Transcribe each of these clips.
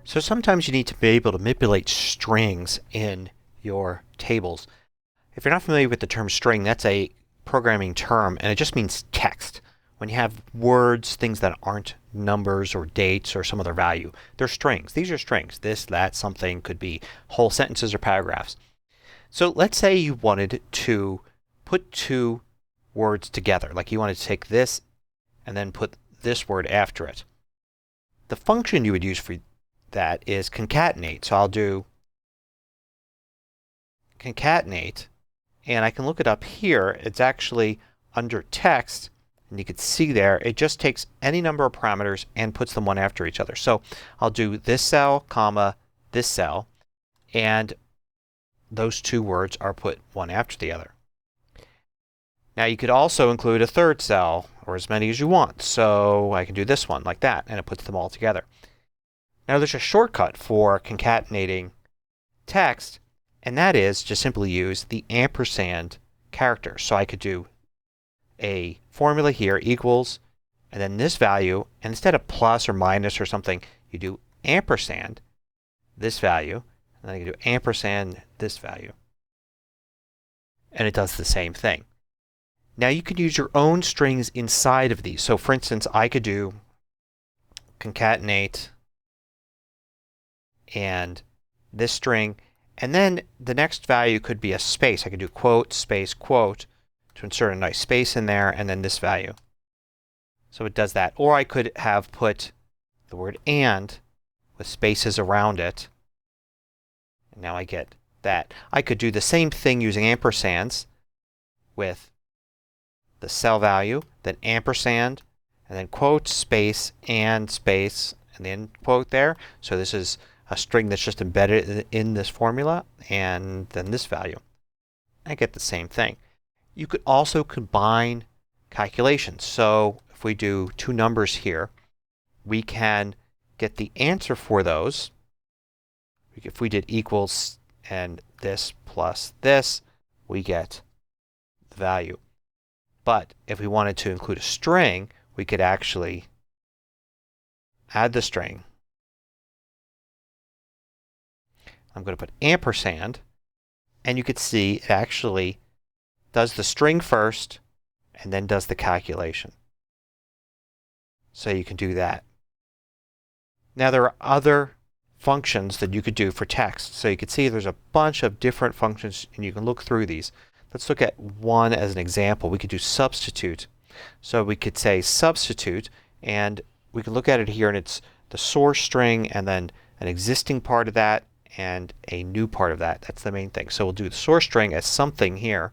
So sometimes you need to be able to manipulate strings in your tables. If you're not familiar with the term string, that's a programming term and it just means text. When you have words, things that aren't numbers or dates or some other value, they're strings. These are strings. This, that, something, could be whole sentences or paragraphs. So let's say you wanted to put two words together. Like you wanted to take this and then put this word after it. The function you would use for that is concatenate. So I'll do concatenate and I can look it up here. It's actually under text and you can see there it just takes any number of parameters and puts them one after each other. So I'll do this cell, comma, this cell, and those two words are put one after the other. Now you could also include a third cell or as many as you want. So I can do this one like that and it puts them all together. Now there's a shortcut for concatenating text and that is just simply use the ampersand character. So I could do a formula here equals and then this value, and instead of plus or minus or something you do ampersand this value and then I can do ampersand this value and it does the same thing. Now you can use your own strings inside of these. So for instance I could do concatenate and this string and then the next value could be a space. I could do quote, space, quote to insert a nice space in there and then this value. So it does that. Or I could have put the word and with spaces around it. And now I get that. I could do the same thing using ampersands with the cell value, then ampersand, and then quote, space, and then quote there. So this is a string that's just embedded in this formula and then this value. I get the same thing. You could also combine calculations. So if we do two numbers here, we can get the answer for those. If we did equals and this plus this, we get the value. But if we wanted to include a string, we could actually add the string. I'm going to put ampersand and you could see it actually does the string first and then does the calculation. So you can do that. Now there are other functions that you could do for text. So you can see there's a bunch of different functions and you can look through these. Let's look at one as an example. We could do substitute. So we could say substitute and we can look at it here and it's the source string and then an existing part of that and a new part of that. That's the main thing. So we'll do the source string as something here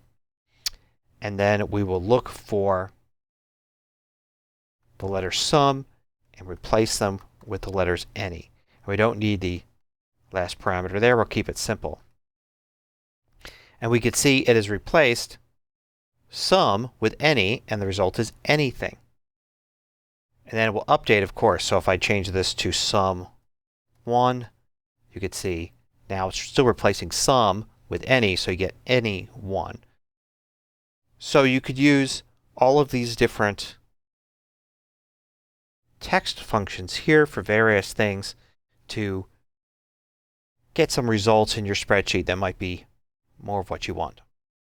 and then we will look for the letter sum and replace them with the letters any. And we don't need the last parameter there. We'll keep it simple. And we could see it has replaced sum with any and the result is anything. And then it will update of course. So if I change this to sum 1, you could see now it's still replacing sum with any, so you get any 1. So you could use all of these different text functions here for various things to get some results in your spreadsheet that might be more of what you want.